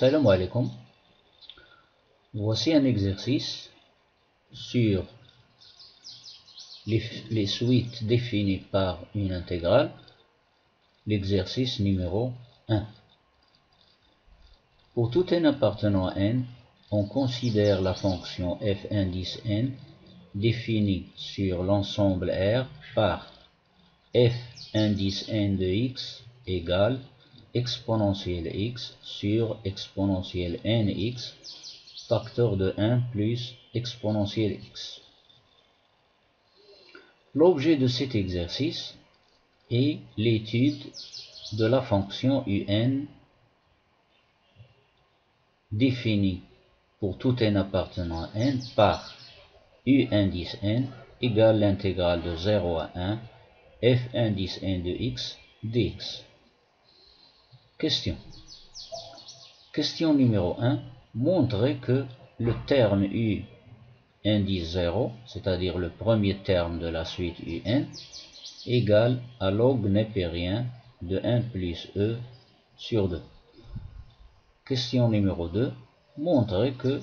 Salam alaikum. Voici un exercice sur les suites définies par une intégrale. L'exercice numéro 1. Pour tout n appartenant à n, on considère la fonction f indice n définie sur l'ensemble R par f indice n de x égale exponentielle x sur exponentielle nx facteur de 1 plus exponentielle x. L'objet de cet exercice est l'étude de la fonction un définie pour tout n appartenant à n par u indice n égale l'intégrale de 0 à 1 f indice n de x dx. Question. Question numéro 1. Montrer que le terme u indice 0, c'est-à-dire le premier terme de la suite un, égale à log népérien de 1 plus e sur 2. Question numéro 2. Montrer que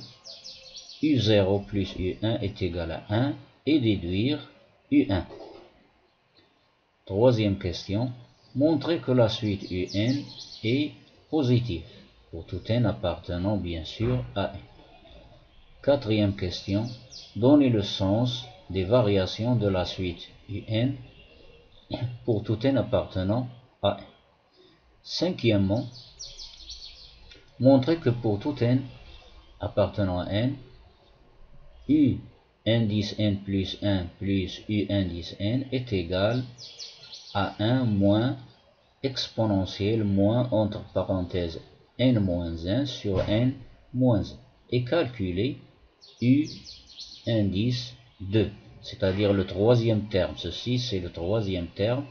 u0 plus u1 est égal à 1 et déduire u1. Troisième question. Montrer que la suite un est positive pour tout n appartenant bien sûr à n. Quatrième question. Donner le sens des variations de la suite un pour tout n appartenant à n. Cinquièmement, montrer que pour tout n appartenant à n, u indice n plus 1 plus u indice n est égal à 1 moins exponentielle moins entre parenthèses n-1 sur n-1 et calculer u indice 2, c'est-à-dire le troisième terme. Ceci, c'est le troisième terme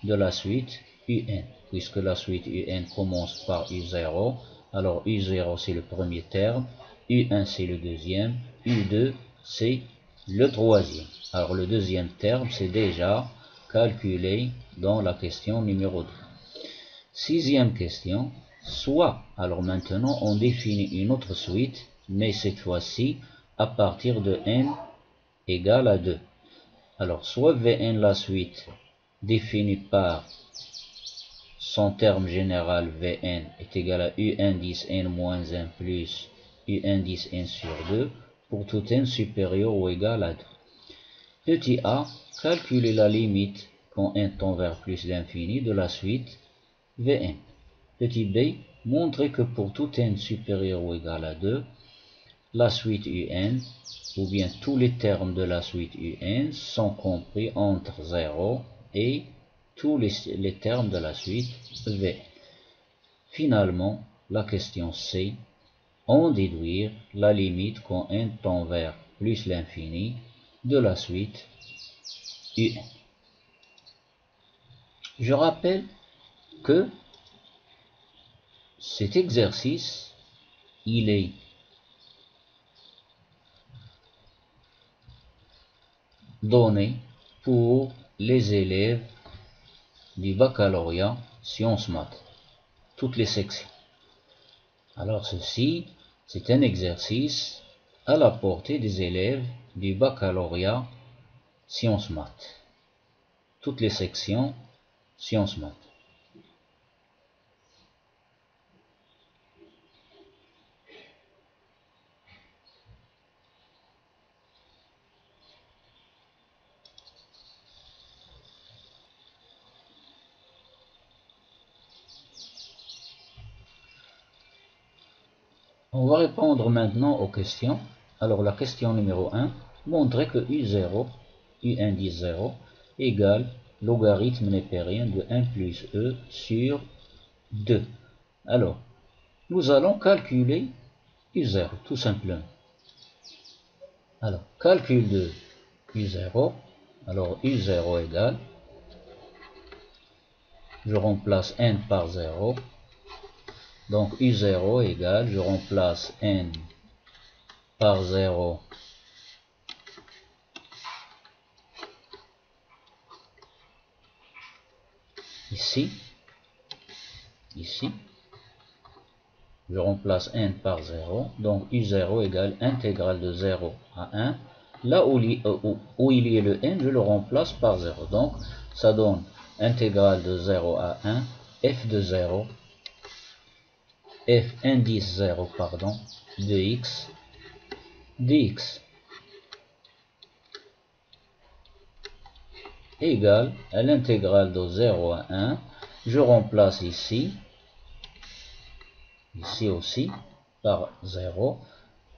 de la suite un. Puisque la suite un commence par u0, alors u0 c'est le premier terme, u1 c'est le deuxième, u2 c'est le troisième. Alors le deuxième terme c'est déjà calculé dans la question numéro 2. Sixième question. Soit, alors maintenant on définit une autre suite, mais cette fois-ci à partir de n égale à 2. Alors soit Vn la suite définie par son terme général Vn est égal à u indice n-1 plus u indice n sur 2 pour tout n supérieur ou égal à 2. Petit a, calculer la limite quand n tend vers plus l'infini de la suite Vn. Petit b, montrer que pour tout n supérieur ou égal à 2, la suite un, ou bien tous les termes de la suite un sont compris entre 0 et tous les termes de la suite v. Finalement, la question c, en déduire la limite quand n tend vers plus l'infini de la suite un. Je rappelle que cet exercice, il est donné pour les élèves du baccalauréat sciences maths, toutes les sections. Alors ceci, c'est un exercice à la portée des élèves du baccalauréat sciences maths, toutes les sections sciences maths. On va répondre maintenant aux questions. Alors la question numéro 1, montrer que u0, u indice 0, égale logarithme népérien de 1 plus e sur 2. Alors, nous allons calculer u0, tout simplement. Alors, calcul de u0, alors u0 égale, je remplace n par 0, donc u0 égale, je remplace n par 0 ici, je remplace n par 0, donc u0 égale intégrale de 0 à 1. Là où il y a le n, je le remplace par 0. Donc, ça donne intégrale de 0 à 1, f de 0, f indice 0, pardon, de x, dx égale à l'intégrale de 0 à 1. Je remplace ici aussi, par 0.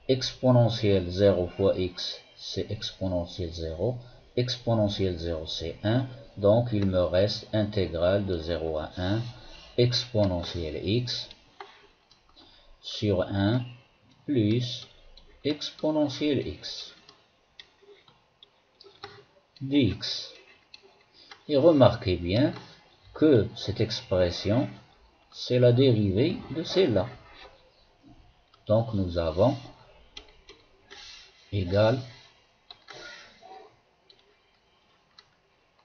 Exponentielle 0 fois x, c'est exponentielle 0. Exponentielle 0, c'est 1. Donc, il me reste intégrale de 0 à 1, exponentielle x sur 1 plus exponentielle x dx. Et remarquez bien que cette expression, c'est la dérivée de celle-là. Donc, nous avons égale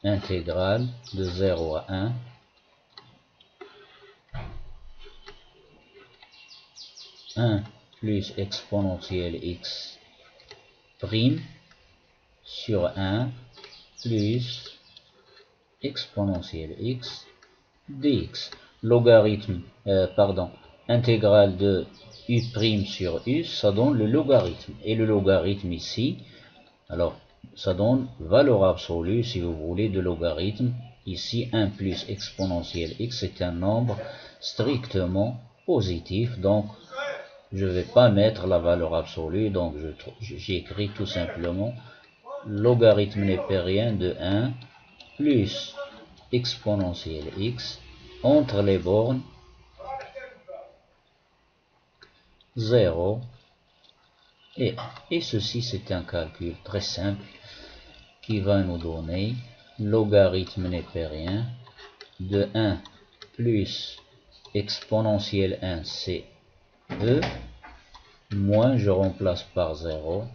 intégrale de 0 à 1 1 plus exponentielle x prime sur 1 plus exponentielle x dx. Logarithme, intégrale de u prime sur u, ça donne le logarithme. Et le logarithme ici, alors, ça donne valeur absolue, si vous voulez, de logarithme. Ici, 1 plus exponentielle x, c'est un nombre strictement positif. Donc, je ne vais pas mettre la valeur absolue. Donc, j'écris tout simplement logarithme népérien de 1 plus exponentielle x entre les bornes 0 et 1. Et ceci, c'est un calcul très simple qui va nous donner logarithme népérien de 1 plus exponentielle 1 c'est e moins je remplace par 0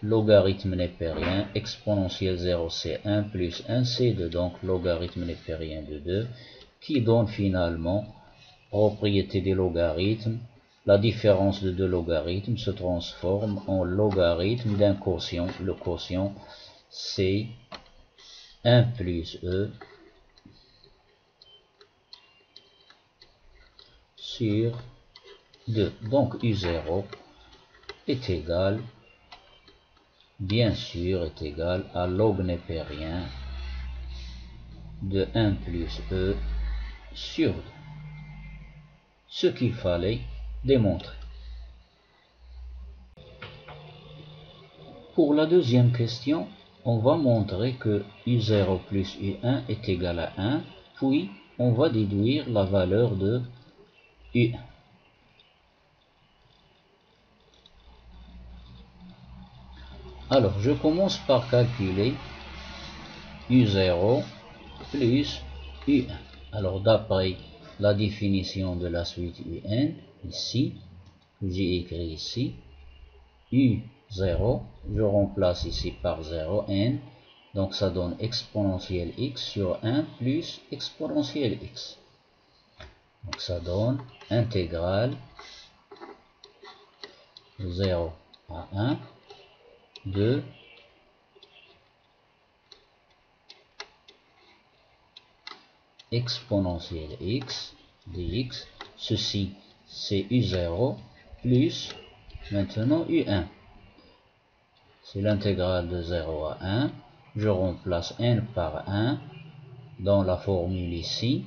logarithme népérien exponentielle 0 c'est 1 plus 1 c'est 2, donc logarithme népérien de 2 qui donne finalement propriété des logarithmes. La différence de deux logarithmes se transforme en logarithme d'un quotient. Le quotient c'est 1 plus e sur 2. Donc u0 est égal, bien sûr, est égal à log népérien de 1 plus e sur 2. Ce qu'il fallait démontrer. Pour la deuxième question, on va montrer que u0 plus u1 est égal à 1, puis on va déduire la valeur de u1. Alors, je commence par calculer u0 plus u1. Alors, d'après la définition de la suite un, ici, que j'ai écrit ici, u0, je remplace ici par 0, n, donc ça donne exponentielle x sur 1 plus exponentielle x. Donc ça donne intégrale de 0 à 1 de exponentielle x dx. Ceci c'est u0 plus maintenant u1. C'est l'intégrale de 0 à 1. Je remplace n par 1 dans la formule ici.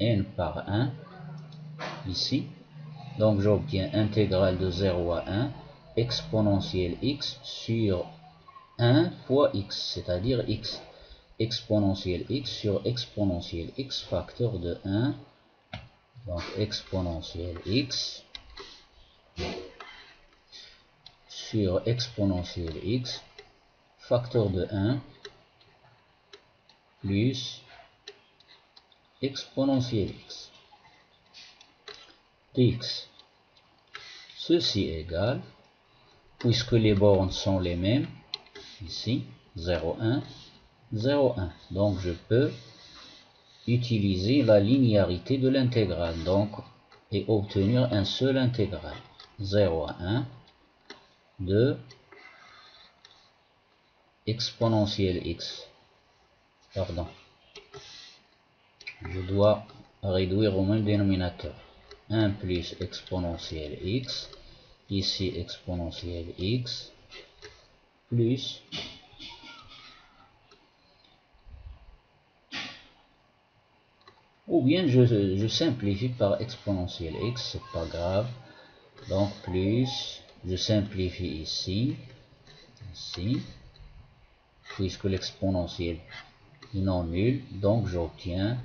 N par 1 ici. Donc j'obtiens intégrale de 0 à 1 exponentielle x sur 1 fois x, c'est-à-dire x. Exponentielle x sur exponentielle x facteur de 1. Donc exponentielle x sur exponentielle x facteur de 1 plus exponentielle x dx. Ceci égale, puisque les bornes sont les mêmes, ici 0, 1, 0, 1. Donc je peux utiliser la linéarité de l'intégrale. Donc et obtenir un seul intégral. 0 à 1 de exponentielle x. Pardon. Je dois réduire au même dénominateur. 1 plus exponentielle x, ici exponentielle x, plus ou bien je simplifie par exponentielle x, c'est pas grave. Donc plus, je simplifie ici, puisque l'exponentielle est non nulle, donc j'obtiens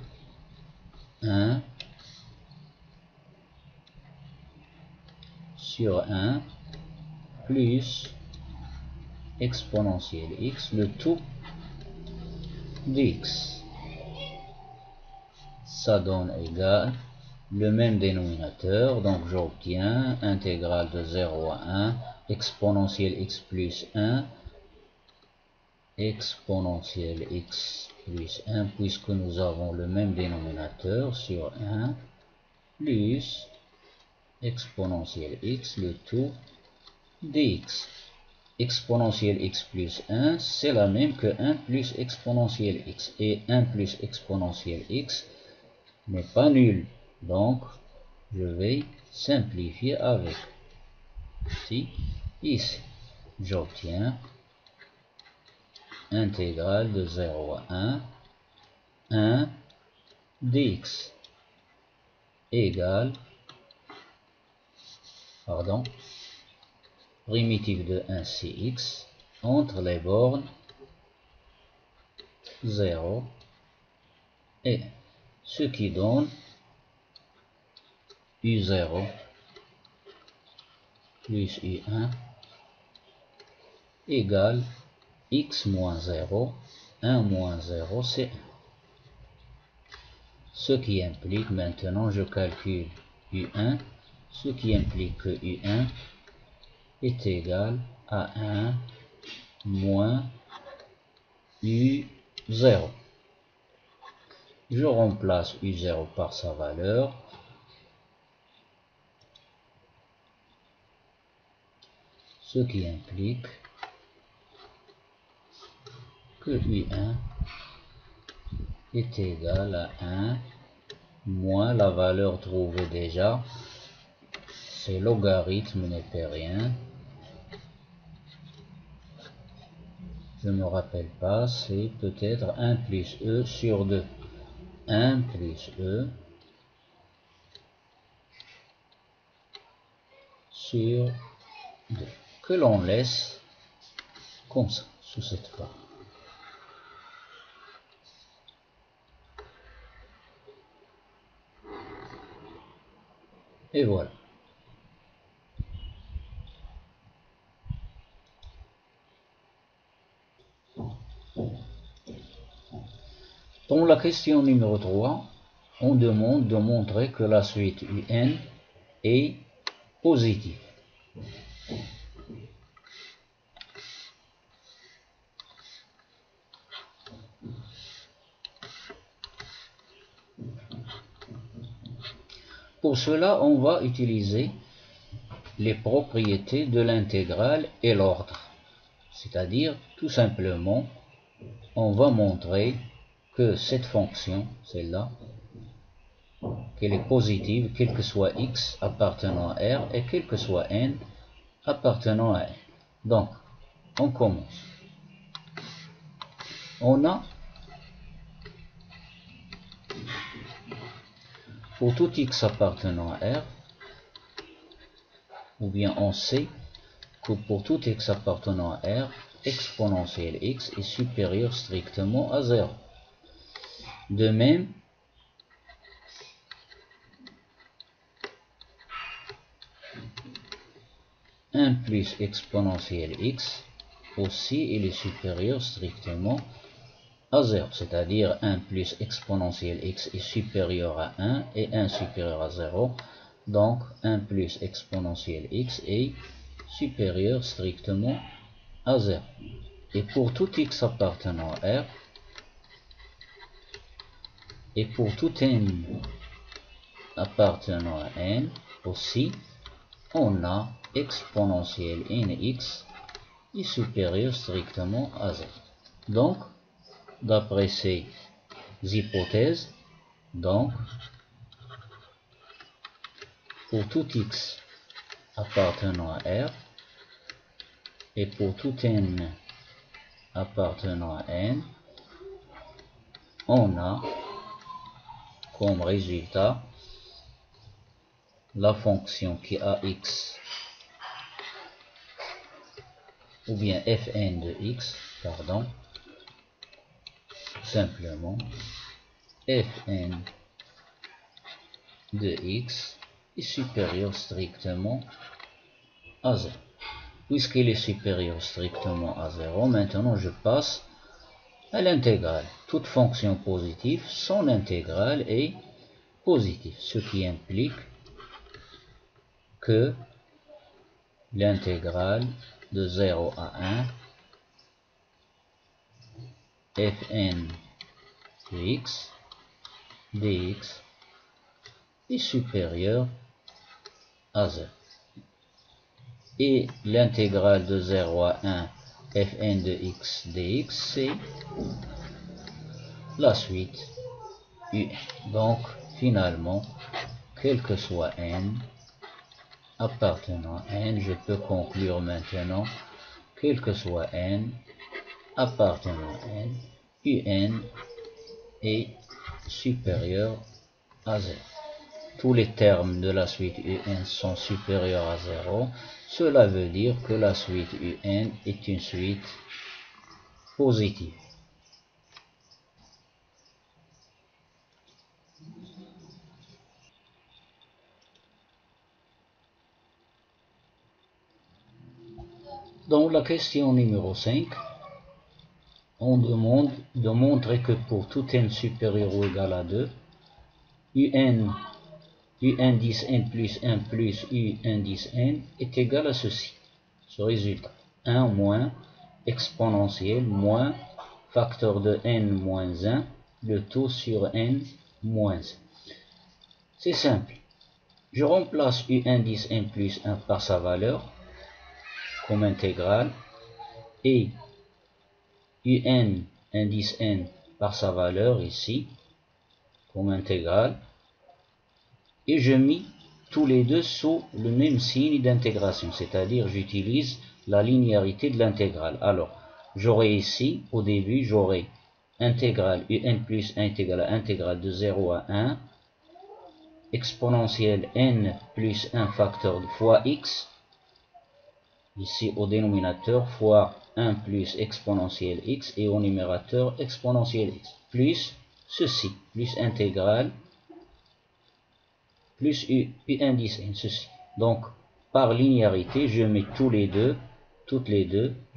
1 sur 1 plus exponentielle x, le tout dx. Ça donne égal le même dénominateur, donc j'obtiens intégrale de 0 à 1 exponentielle x plus 1 exponentielle x plus 1, puisque nous avons le même dénominateur, sur 1 plus exponentielle x, le tout dx. Exponentielle x plus 1, c'est la même que 1 plus exponentielle x, et 1 plus exponentielle x n'est pas nul, donc je vais simplifier avec. Ici, j'obtiens intégrale de 0 à 1 dx égale, primitive de 1 c'est x, entre les bornes 0 et 1, ce qui donne u0 plus u1 égale x moins 0, 1 moins 0 c'est 1. Ce qui implique, maintenant je calcule u1, ce qui implique que u1 est égal à 1 moins u0. Je remplace u0 par sa valeur, ce qui implique que u1 est égal à 1 moins la valeur trouvée déjà, c'est logarithme népérien. Je ne me rappelle pas, c'est peut-être 1 plus e sur 2. 1 plus e sur 2, que l'on laisse comme ça, sous cette forme. Et voilà. Dans la question numéro 3, on demande de montrer que la suite UN est positive. Pour cela, on va utiliser les propriétés de l'intégrale et l'ordre. C'est-à-dire, tout simplement, on va montrer que cette fonction, celle-là, qu'elle est positive, quel que soit x appartenant à R et quel que soit n appartenant à R. Donc, on commence. On a, pour tout x appartenant à R, ou bien on sait que pour tout x appartenant à R, exponentielle x est supérieur strictement à 0. De même, un plus exponentielle x aussi il est supérieur strictement à 0, c'est-à-dire 1 plus exponentielle x est supérieur à 1 et 1 supérieur à 0, donc 1 plus exponentielle x est supérieur strictement à 0. Et pour tout x appartenant à R, et pour tout n appartenant à n, aussi, on a exponentielle nx est supérieur strictement à 0. Donc, d'après ces hypothèses, donc, pour tout x appartenant à R et pour tout n appartenant à n, on a comme résultat la fonction qui a x, ou bien fn de x, pardon, simplement fn de x est supérieur strictement à 0. Puisqu'il est supérieur strictement à 0, maintenant je passe à l'intégrale. Toute fonction positive, son intégrale est positive, ce qui implique que l'intégrale de 0 à 1 fn de x dx est supérieur à 0. Et l'intégrale de 0 à 1 fn de x dx, c'est la suite un. Donc, finalement, quel que soit n appartenant à n, je peux conclure maintenant, quel que soit n appartenant à n, un est supérieur à 0. Tous les termes de la suite un sont supérieurs à 0. Cela veut dire que la suite un est une suite positive. Dans la question numéro 5, on demande de montrer que pour tout n supérieur ou égal à 2, un 10 n plus 1 plus un 10 n est égal à ceci. Ce résultat, 1 moins exponentielle moins facteur de n moins 1, le tout sur n moins 1. C'est simple. Je remplace un 10 n plus 1 par sa valeur comme intégrale et un 10 n par sa valeur ici comme intégrale, et je mis tous les deux sous le même signe d'intégration, c'est-à-dire j'utilise la linéarité de l'intégrale. Alors, j'aurai ici, au début, j'aurai intégrale un plus 1 est égal à intégrale de 0 à 1, exponentielle n plus 1 facteur fois x, ici au dénominateur, fois 1 plus exponentielle x, et au numérateur exponentielle x, plus ceci, plus intégrale, plus un 10 n, ceci. Donc, par linéarité, je mets toutes les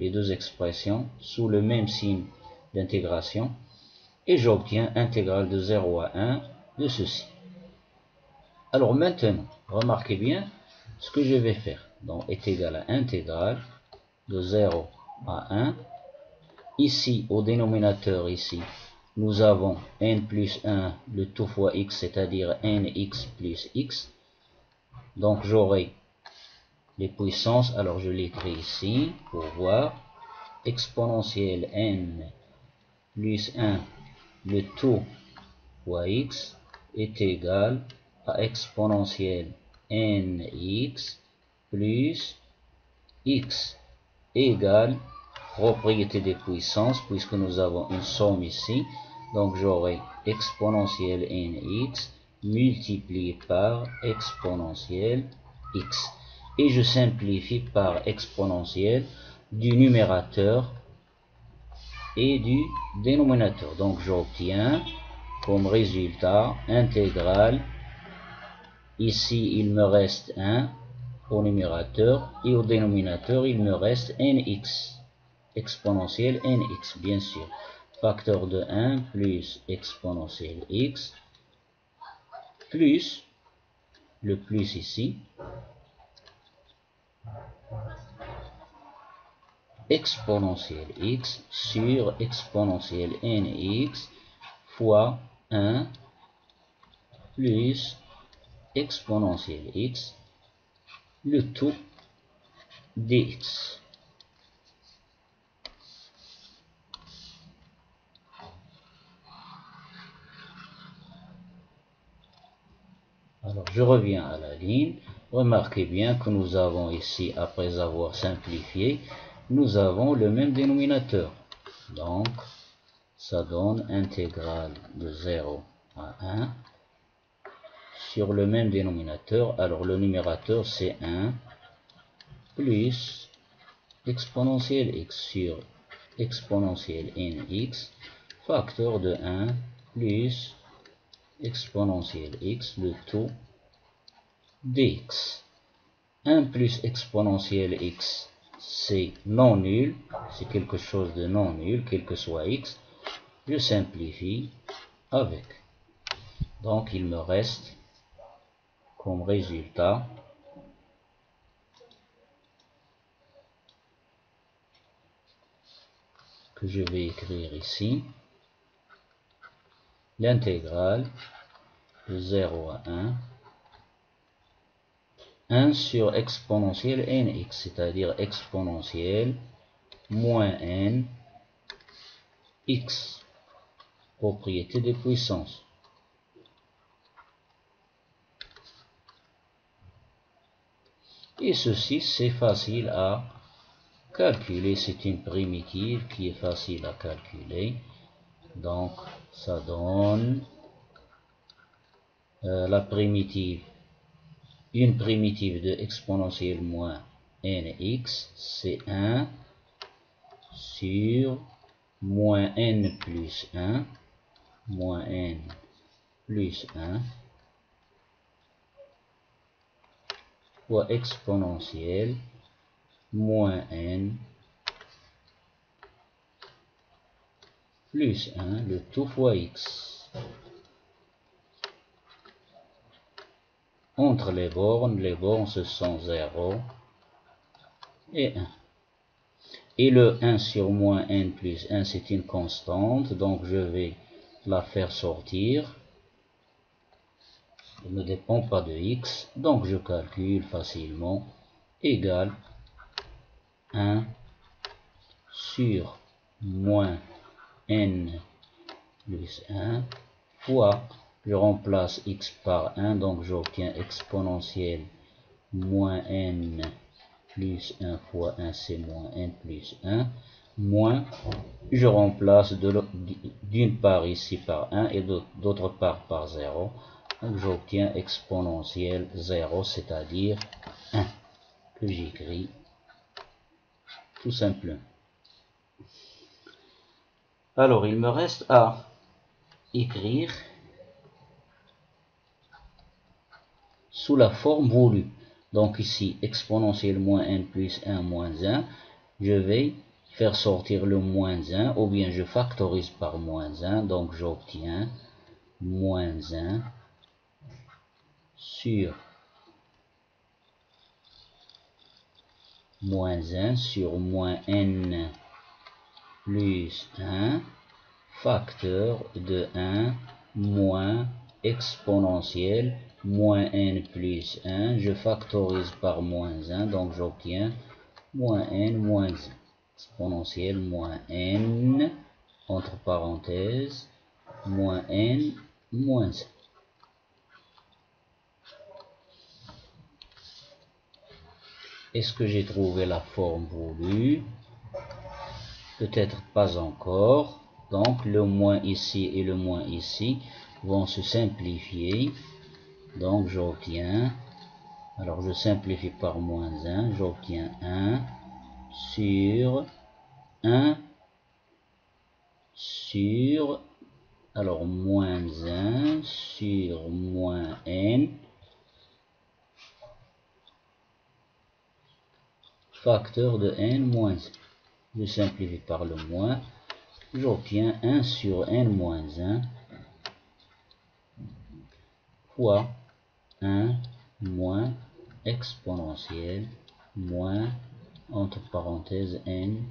deux expressions sous le même signe d'intégration, et j'obtiens intégrale de 0 à 1 de ceci. Alors maintenant, remarquez bien ce que je vais faire. Donc, est égal à intégrale de 0 à 1. Ici, au dénominateur, ici, nous avons n plus 1, le tout fois x, c'est-à-dire nx plus x. Donc, j'aurai les puissances, alors je l'écris ici, pour voir, exponentielle n plus 1, le tout fois x, est égal à exponentielle nx plus x égale propriété des puissances, puisque nous avons une somme ici. Donc j'aurai exponentielle nx multiplié par exponentielle x. Et je simplifie par exponentielle du numérateur et du dénominateur. Donc j'obtiens comme résultat intégrale. Ici, il me reste 1 au numérateur et au dénominateur, il me reste nx, exponentielle nx, bien sûr. Facteur de 1 plus exponentielle x, plus, le plus ici, exponentielle x sur exponentielle nx fois 1 plus exponentielle x, le tout dx. Alors, je reviens à la ligne. Remarquez bien que nous avons ici, après avoir simplifié, nous avons le même dénominateur. Donc, ça donne intégrale de 0 à 1 sur le même dénominateur. Alors, le numérateur, c'est 1 plus exponentielle x sur exponentielle nx, facteur de 1 plus exponentielle x, le tout dx. 1 plus exponentielle x, c'est non nul, c'est quelque chose de non nul, quel que soit x. Je simplifie avec. Donc il me reste comme résultat que je vais écrire ici l'intégrale de 0 à 1 sur exponentielle nx, c'est-à-dire exponentielle moins n x, propriété des puissances. Et ceci, c'est facile à calculer, c'est une primitive qui est facile à calculer. Donc, ça donne la primitive, une primitive de exponentielle moins nx, c'est 1 sur moins n plus 1, moins n plus 1, fois exponentielle moins n plus 1, le tout fois x. Entre les bornes ce sont 0 et 1. Et le 1 sur moins n plus 1, c'est une constante, donc je vais la faire sortir. Elle ne dépend pas de x, donc je calcule facilement, égale 1 sur moins n plus 1 fois, je remplace x par 1, donc j'obtiens exponentielle moins n plus 1 fois 1, c'est moins n plus 1, moins, je remplace d'une part ici par 1 et d'autre part par 0, donc j'obtiens exponentielle 0, c'est-à-dire 1, que j'écris tout simplement. Alors, il me reste à écrire sous la forme voulue. Donc ici, exponentielle moins n plus 1 moins 1, je vais faire sortir le moins 1, ou bien je factorise par moins 1, donc j'obtiens moins 1 sur moins 1 sur moins n plus 1, facteur de 1 moins exponentielle moins n plus 1, je factorise par moins 1, donc j'obtiens moins n moins 1, exponentielle moins n, entre parenthèses, moins n moins 1. Est-ce que j'ai trouvé la forme voulue? Peut-être pas encore. Donc le moins ici et le moins ici vont se simplifier. Donc j'obtiens, alors je simplifie par moins 1, j'obtiens 1 sur 1 sur, alors moins 1 sur moins n, facteur de n moins 1. Je simplifie par le moins, j'obtiens 1 sur n moins 1 fois 1 moins exponentielle moins, entre parenthèses, n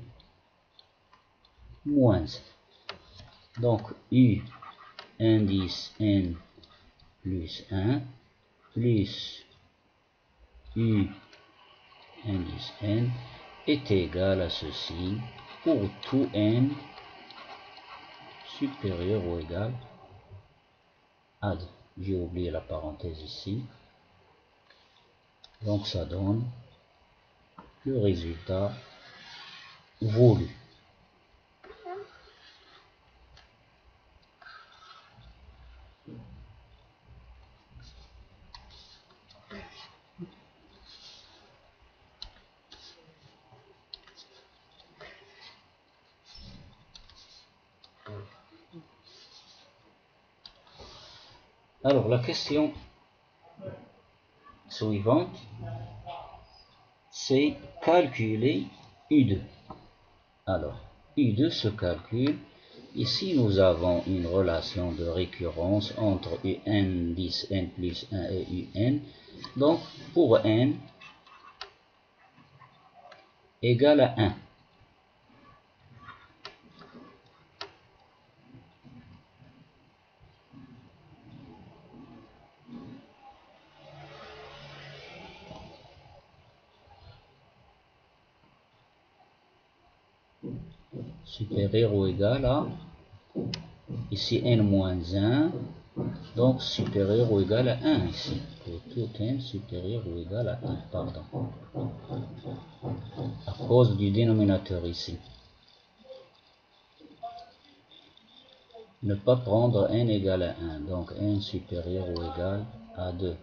moins 1. Donc u indice n plus 1 plus U indice n est égal à ceci pour tout n supérieur ou égal à 2. J'ai oublié la parenthèse ici. Donc ça donne le résultat voulu. Alors la question suivante, c'est calculer U2. Alors, U2 se calcule. Ici, nous avons une relation de récurrence entre UN 10 n plus 1 et UN. Donc, pour n égale à 1. Supérieur ou égal à, ici n moins 1, donc supérieur ou égal à 1 ici, pour tout n supérieur ou égal à 1, pardon, à cause du dénominateur ici. Ne pas prendre n égal à 1, donc n supérieur ou égal à 2.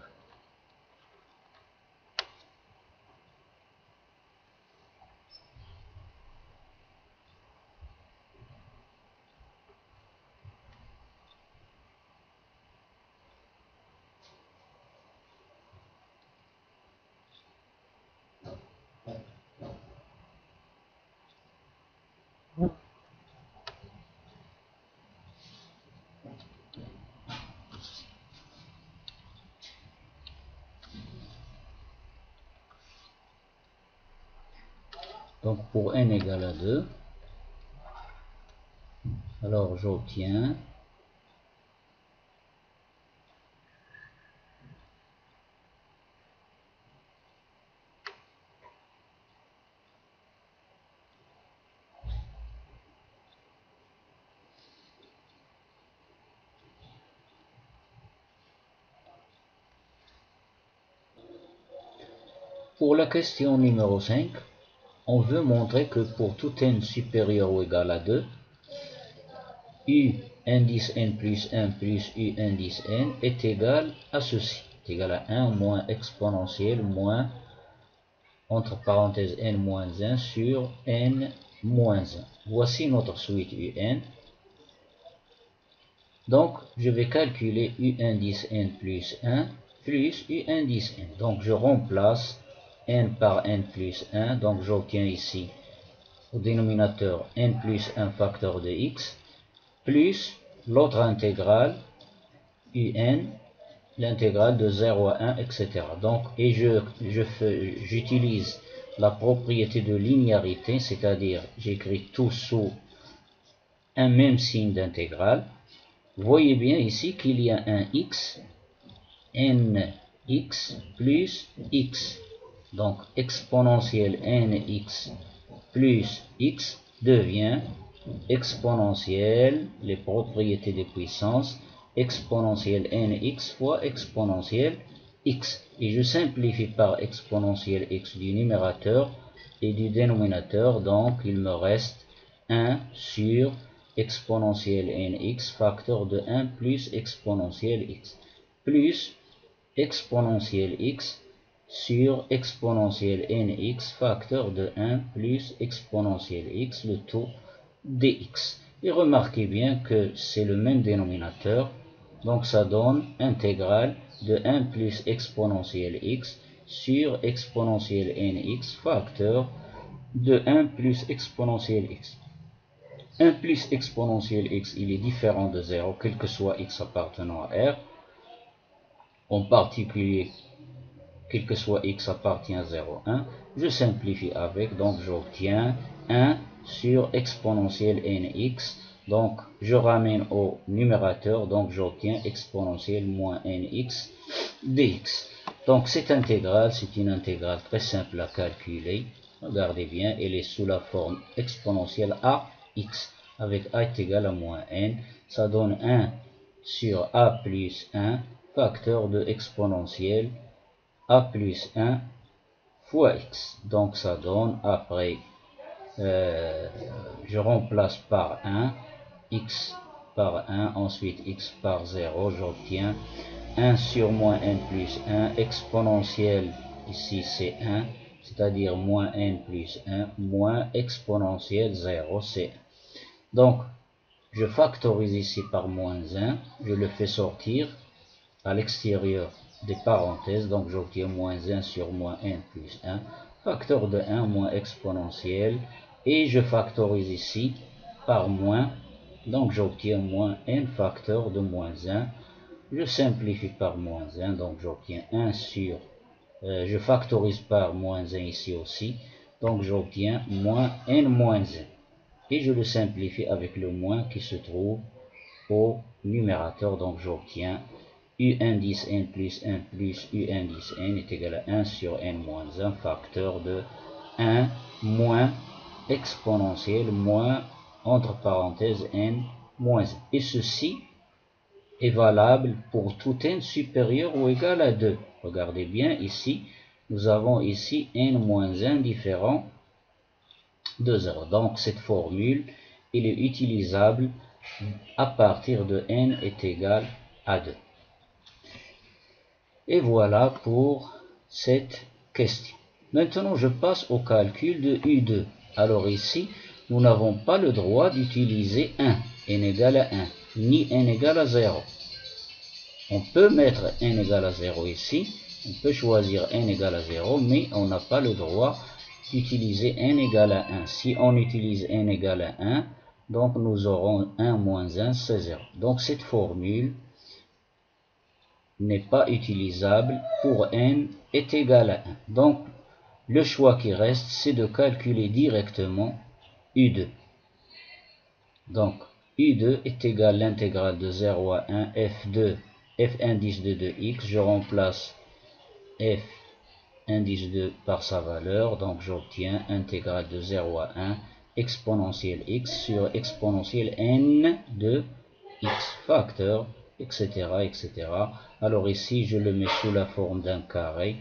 Donc pour n égale à 2, alors j'obtiens pour la question numéro 5, on veut montrer que pour tout n supérieur ou égal à 2, U indice n plus 1 plus U indice n est égal à ceci, est égal à 1 moins exponentielle moins, entre parenthèses, n moins 1 sur n moins 1. Voici notre suite UN. Donc, je vais calculer U indice n plus 1 plus U indice n. Donc, je remplace n par n plus 1. Donc, j'obtiens ici au dénominateur n plus 1 facteur de x plus l'autre intégrale UN, l'intégrale de 0 à 1, etc. Donc, et j'utilise la propriété de linéarité, c'est-à-dire j'écris tout sous un même signe d'intégrale. Vous voyez bien ici qu'il y a un x, nx plus x. Donc exponentielle nx plus x devient exponentielle, les propriétés des puissances, exponentielle nx fois exponentielle x. Et je simplifie par exponentielle x du numérateur et du dénominateur, donc il me reste 1 sur exponentielle nx facteur de 1 plus exponentielle x plus exponentielle x sur exponentielle nx facteur de 1 plus exponentielle x, le tout dx. Et remarquez bien que c'est le même dénominateur, donc ça donne intégrale de 1 plus exponentielle x sur exponentielle nx facteur de 1 plus exponentielle x. 1 plus exponentielle x, il est différent de 0, quel que soit x appartenant à R. En particulier, quel que soit x appartient à 0, 1. Je simplifie avec, donc j'obtiens 1 sur exponentielle nx. Donc je ramène au numérateur, donc j'obtiens exponentielle moins nx dx. Donc cette intégrale, c'est une intégrale très simple à calculer. Regardez bien, elle est sous la forme exponentielle ax, avec a est égal à moins n. Ça donne 1 sur a plus 1, facteur de exponentielle a plus 1 fois x. Donc ça donne, après, je remplace par 1, x par 1, ensuite x par 0, j'obtiens 1 sur moins n plus 1, exponentielle, ici c'est 1, c'est-à-dire moins n plus 1, moins exponentielle 0, c'est 1. Donc, je factorise ici par moins 1, je le fais sortir à l'extérieur des parenthèses, donc j'obtiens moins 1 sur moins n plus 1, facteur de 1 moins exponentielle, et je factorise ici par moins, donc j'obtiens moins n facteur de moins 1, je simplifie par moins 1, donc j'obtiens 1 sur, je factorise par moins 1 ici aussi, donc j'obtiens moins n moins 1, et je le simplifie avec le moins qui se trouve au numérateur, donc j'obtiens u indice n plus 1 plus u indice n est égal à 1 sur n moins 1, facteur de 1 moins exponentielle moins, entre parenthèses, n moins 1. Et ceci est valable pour tout n supérieur ou égal à 2. Regardez bien ici, nous avons ici n moins 1 différent de 0. Donc cette formule, elle est utilisable à partir de n est égal à 2. Et voilà pour cette question. Maintenant, je passe au calcul de U2. Alors ici, nous n'avons pas le droit d'utiliser 1, n égale à 1, ni n égale à 0. On peut mettre n égale à 0 ici, on peut choisir n égale à 0, mais on n'a pas le droit d'utiliser n égale à 1. Si on utilise n égale à 1, donc nous aurons 1 moins 1, c'est 0. Donc cette formule n'est pas utilisable pour n est égal à 1. Donc, le choix qui reste, c'est de calculer directement U2. Donc, U2 est égal à l'intégrale de 0 à 1 f2, f indice de 2x. Je remplace f indice 2 par sa valeur. Donc, j'obtiens intégrale de 0 à 1 exponentielle x sur exponentielle n de x, facteur, etc., etc. Alors ici, je le mets sous la forme d'un carré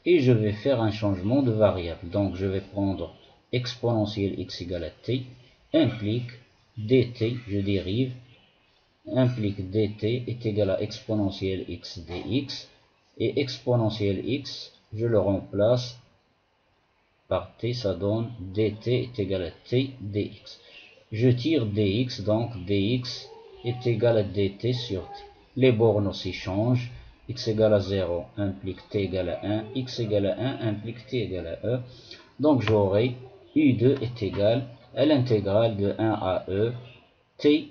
et je vais faire un changement de variable. Donc, je vais prendre exponentielle x égale à t, implique dt, je dérive, implique dt est égal à exponentielle x dx, et exponentielle x, je le remplace par t, ça donne dt est égal à t dx. Je tire dx, donc dx est égal à dt sur t. Les bornes aussi changent. X égale à 0 implique t égale à 1. X égale à 1 implique t égale à e. Donc j'aurai U2 est égal à l'intégrale de 1 à e t,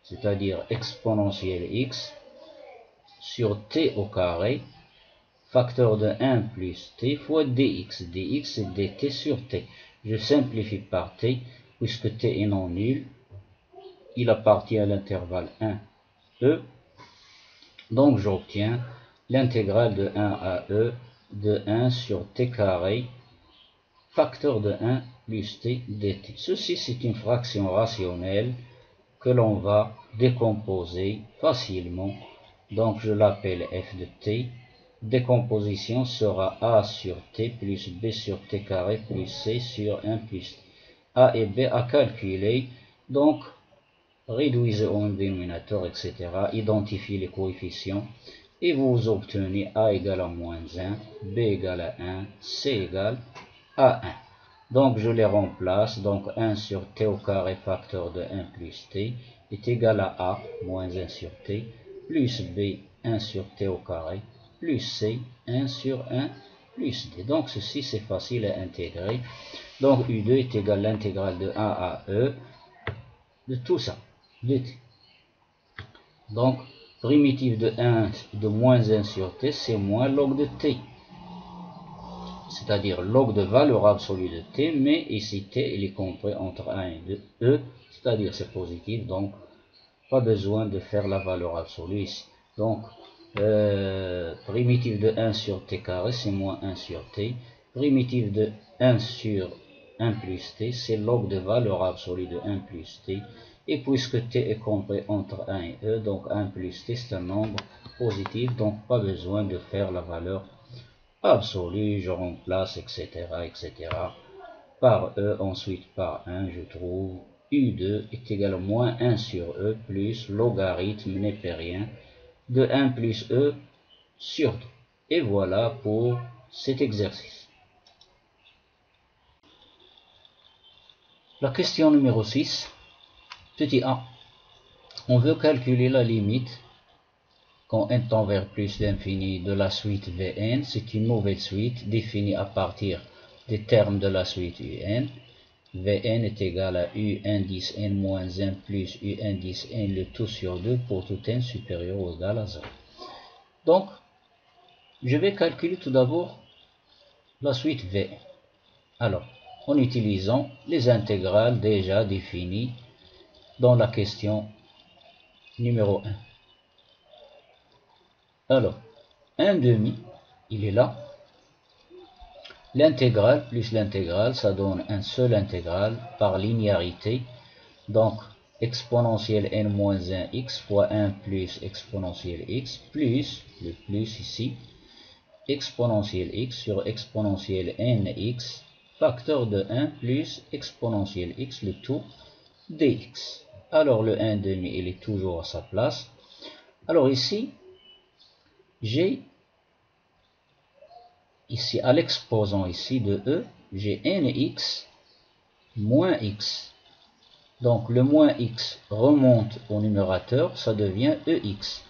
c'est-à-dire exponentielle x, sur t au carré, facteur de 1 plus t fois dx. Dx c'est dt sur t. Je simplifie par t, puisque t est non nul. Il appartient à l'intervalle 1, e. Donc j'obtiens l'intégrale de 1 à e de 1 sur t carré, facteur de 1 plus t dt. Ceci, c'est une fraction rationnelle que l'on va décomposer facilement. Donc je l'appelle f de t. Décomposition sera a sur t plus b sur t carré plus c sur 1 plus t. A et b à calculer. Donc, réduisez au dénominateur, etc. Identifiez les coefficients. Et vous obtenez a égale à moins 1, b égale à 1, c égale à 1. Donc, je les remplace. Donc, 1 sur t au carré facteur de 1 plus t est égal à a, moins 1 sur t, plus b, 1 sur t au carré, plus c, 1 sur 1 plus d. Donc, ceci, c'est facile à intégrer. Donc, U2 est égal à l'intégrale de 1 à e de tout ça, de t. Donc, primitive de 1 de moins 1 sur t, c'est moins log de t. C'est-à-dire log de valeur absolue de t, mais ici t, il est compris entre 1 et 2, e, c'est-à-dire c'est positif, donc pas besoin de faire la valeur absolue ici. Donc, primitive de 1 sur t carré, c'est moins 1 sur t. Primitive de 1 sur 1 plus t, c'est log de valeur absolue de 1 plus t. Et puisque t est compris entre 1 et e, donc 1 plus t, c'est un nombre positif, donc pas besoin de faire la valeur absolue, je remplace, etc., etc. par e, ensuite par 1, je trouve u2 est égal à moins 1 sur e plus logarithme népérien de 1 plus e sur 2. Et voilà pour cet exercice. La question numéro 6, petit a. On veut calculer la limite quand n tend vers plus l'infini de la suite Vn. C'est une nouvelle suite définie à partir des termes de la suite Un. Vn est égal à u indice n moins 1 plus u indice n le tout sur 2 pour tout n supérieur ou égal à 0. Donc, je vais calculer tout d'abord la suite Vn. Alors, en utilisant les intégrales déjà définies dans la question numéro 1. Alors, 1 demi, il est là. L'intégrale plus l'intégrale, ça donne un seul intégral par linéarité. Donc, exponentielle n moins 1 x fois 1 plus exponentielle x plus, le plus ici, exponentielle x sur exponentielle nx, facteur de 1 plus exponentielle x, le tout dx. Alors, le 1 demi, il est toujours à sa place. Alors ici, j'ai ici à l'exposant ici de e, j'ai nx moins x. Donc le moins x remonte au numérateur, ça devient ex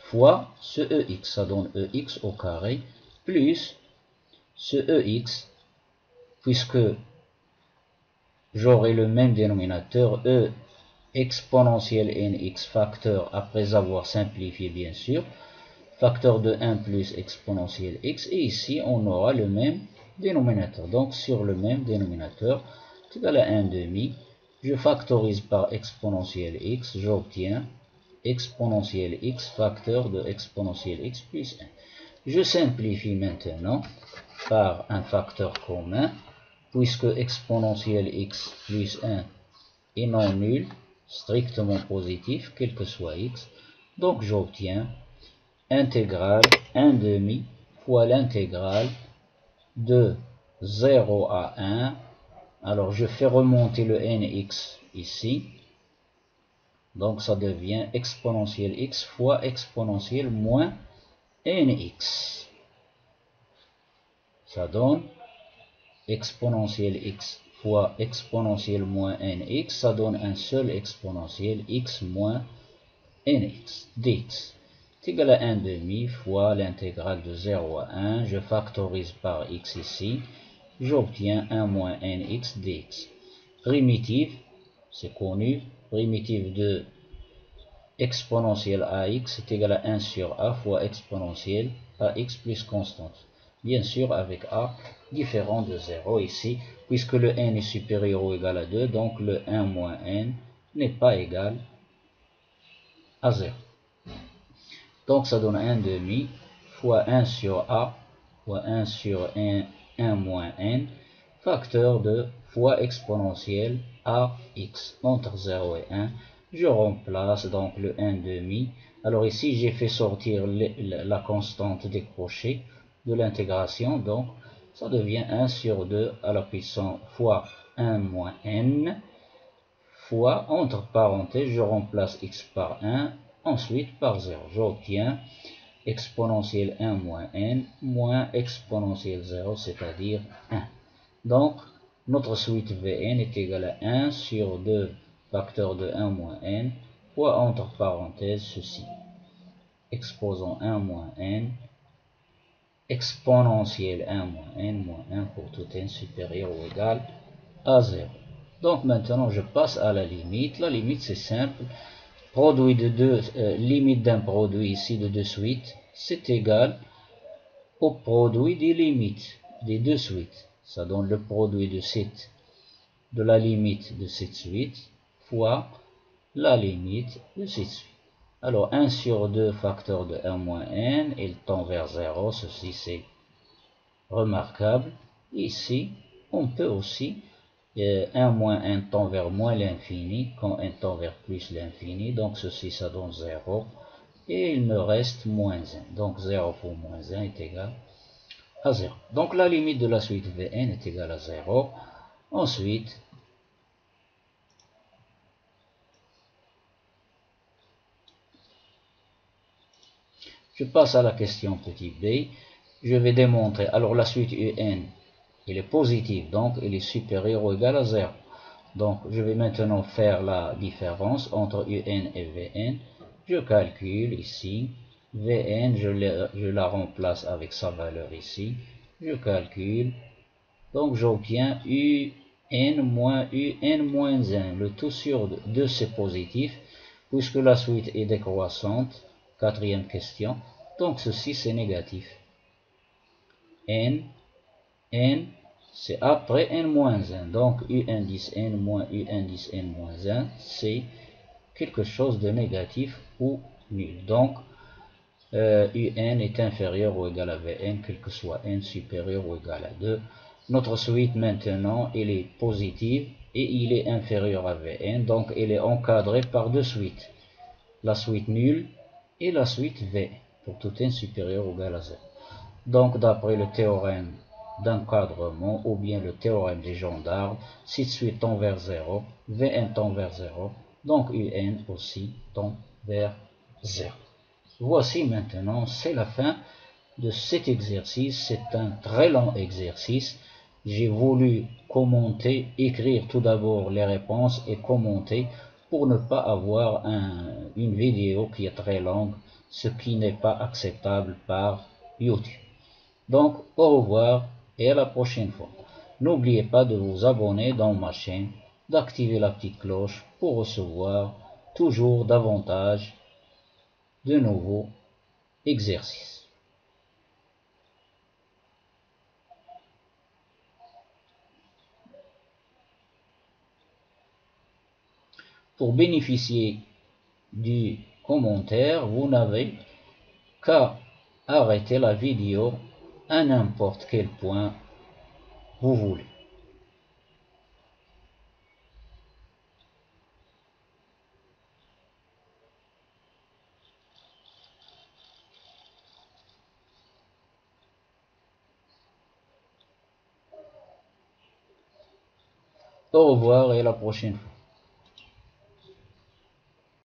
fois ce ex, ça donne ex au carré, plus ce ex, puisque j'aurai le même dénominateur, e exponentielle nx facteur, après avoir simplifié bien sûr, facteur de 1 plus exponentielle x, et ici on aura le même dénominateur. Donc sur le même dénominateur, c'est égal à 1 demi, je factorise par exponentielle x, j'obtiens exponentielle x facteur de exponentielle x plus 1. Je simplifie maintenant par un facteur commun, puisque exponentielle x plus 1 est non nul, strictement positif, quel que soit x, donc j'obtiens intégrale 1 demi fois l'intégrale de 0 à 1. Alors je fais remonter le nx ici. Donc ça devient exponentielle x fois exponentielle moins nx. Ça donne exponentielle x fois exponentielle moins nx. Ça donne un seul exponentielle x moins nx dx. C'est égal à 1 demi fois l'intégrale de 0 à 1. Je factorise par x ici. J'obtiens 1 moins nx dx. Primitive, c'est connu. Primitive de exponentielle ax est égal à 1 sur a fois exponentielle ax plus constante. Bien sûr avec a différent de 0 ici, puisque le n est supérieur ou égal à 2, donc le 1 moins n n'est pas égal à 0. Donc ça donne 1 demi fois 1 sur a fois 1 sur 1 moins n, facteur de fois exponentielle ax entre 0 et 1. Je remplace donc le 1 demi. Alors ici, j'ai fait sortir la constante décrochée de l'intégration. Donc, ça devient 1 sur 2 à la puissance fois 1 moins n fois, entre parenthèses, je remplace x par 1, ensuite par 0. J'obtiens exponentielle 1 moins n moins exponentielle 0, c'est-à-dire 1. Donc, notre suite Vn est égale à 1 sur 2 facteur de 1 moins n fois entre parenthèses ceci. Exposant 1 moins n, exponentielle 1 moins n moins 1 pour tout n supérieur ou égal à 0. Donc maintenant je passe à la limite. La limite c'est simple. Produit de limite d'un produit ici de deux suites, c'est égal au produit des limites des deux suites. Ça donne le produit de la limite de cette suite fois la limite de cette suite. Alors 1 sur 2 facteur de 1 moins n, il tend vers 0, ceci c'est remarquable. Ici, on peut aussi 1 moins n tend vers moins l'infini, quand n tend vers plus l'infini, donc ceci ça donne 0, et il me reste moins 1, donc 0 pour moins 1 est égal à 0. Donc la limite de la suite Vn est égale à 0. Ensuite, je passe à la question petit b. Je vais démontrer, alors la suite un, il est positive, donc il est supérieur ou égal à 0. Donc je vais maintenant faire la différence entre un et Vn. Je calcule ici, Vn, je la remplace avec sa valeur ici. Je calcule, donc j'obtiens un moins 1. Le tout sur 2 c'est positif, puisque la suite est décroissante. Quatrième question. Donc ceci c'est négatif. n c'est après n moins 1. Donc u indice n moins u indice n moins 1, c'est quelque chose de négatif ou nul. Donc un est inférieur ou égal à Vn, quel que soit n supérieur ou égal à 2. Notre suite maintenant, elle est positive et il est inférieur à Vn, donc elle est encadrée par deux suites. La suite nulle et la suite V, pour tout n supérieur ou égal à 0. Donc d'après le théorème d'encadrement ou bien le théorème des gendarmes, si suite tend vers 0, Vn tend vers 0, donc Un aussi tend vers 0. Voici maintenant, c'est la fin de cet exercice. C'est un très long exercice. J'ai voulu commenter, écrire tout d'abord les réponses et commenter pour ne pas avoir une vidéo qui est très longue, ce qui n'est pas acceptable par YouTube. Donc, au revoir et à la prochaine fois. N'oubliez pas de vous abonner dans ma chaîne, d'activer la petite cloche pour recevoir toujours davantage de nouveaux exercices. Pour bénéficier du commentaire, vous n'avez qu'à arrêter la vidéo à n'importe quel point vous voulez. Au revoir et à la prochaine fois.